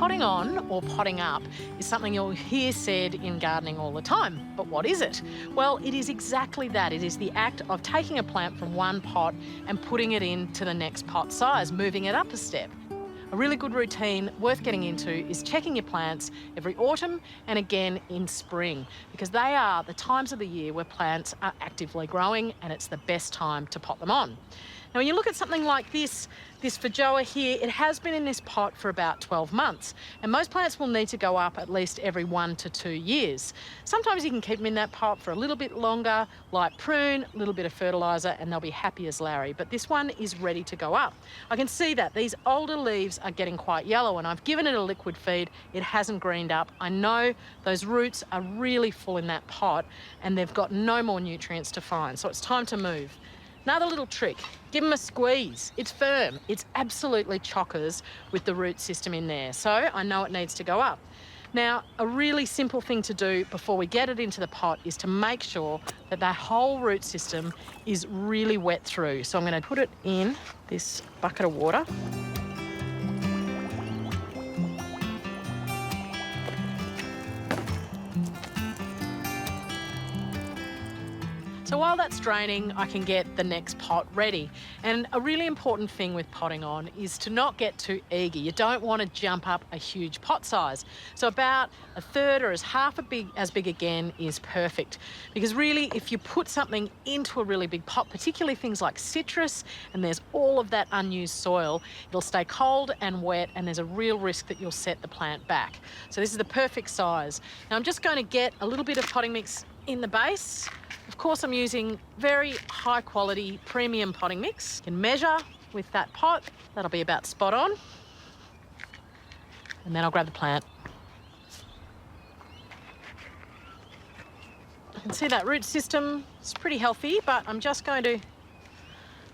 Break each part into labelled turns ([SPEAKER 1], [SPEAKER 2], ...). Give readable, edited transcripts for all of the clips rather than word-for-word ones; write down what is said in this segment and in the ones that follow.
[SPEAKER 1] Potting on or potting up is something you'll hear said in gardening all the time. But what is it? Well, it is exactly that. It is the act of taking a plant from one pot and putting it into the next pot size, moving it up a step. A really good routine worth getting into is checking your plants every autumn and again in spring, because they are the times of the year where plants are actively growing and it's the best time to pot them on. Now, when you look at something like this feijoa here, it has been in this pot for about 12 months, and most plants will need to go up at least every 1 to 2 years. Sometimes you can keep them in that pot for a little bit longer, light prune, a little bit of fertiliser, and they'll be happy as Larry. But this one is ready to go up. I can see that these older leaves are getting quite yellow, and I've given it a liquid feed. It hasn't greened up. I know those roots are really full in that pot, and they've got no more nutrients to find, so it's time to move. Another little trick, give them a squeeze. It's firm. It's absolutely chockers with the root system in there, so I know it needs to go up. Now, a really simple thing to do before we get it into the pot is to make sure that that whole root system is really wet through. So I'm going to put it in this bucket of water. So while that's draining, I can get the next pot ready. And a really important thing with potting on is to not get too eager. You don't want to jump up a huge pot size. So about a third or as big again is perfect. Because really, if you put something into a really big pot, particularly things like citrus, and there's all of that unused soil, it'll stay cold and wet, and there's a real risk that you'll set the plant back. So this is the perfect size. Now I'm just going to get a little bit of potting mix in the base. Of course, I'm using very high quality premium potting mix. You can measure with that pot. That'll be about spot on. And then I'll grab the plant. You can see that root system is pretty healthy, but I'm just going to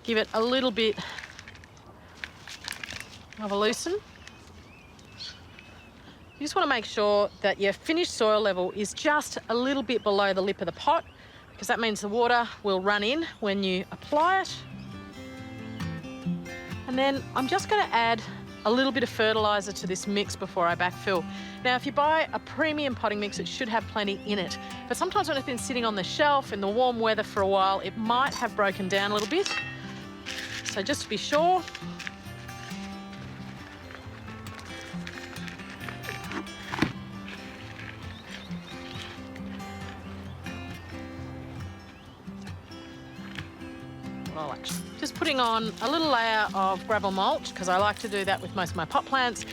[SPEAKER 1] give it a little bit of a loosen. You just want to make sure that your finished soil level is just a little bit below the lip of the pot, because that means the water will run in when you apply it. And then I'm just going to add a little bit of fertiliser to this mix before I backfill. Now, if you buy a premium potting mix, it should have plenty in it. But sometimes when it's been sitting on the shelf in the warm weather for a while, it might have broken down a little bit. So just to be sure, just putting on a little layer of gravel mulch, because I like to do that with most of my pot plants.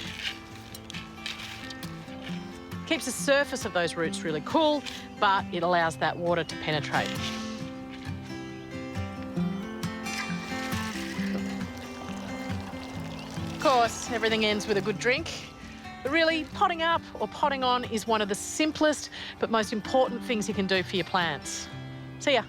[SPEAKER 1] Keeps the surface of those roots really cool, but it allows that water to penetrate. Of course, everything ends with a good drink. But really, potting up or potting on is one of the simplest but most important things you can do for your plants. See ya.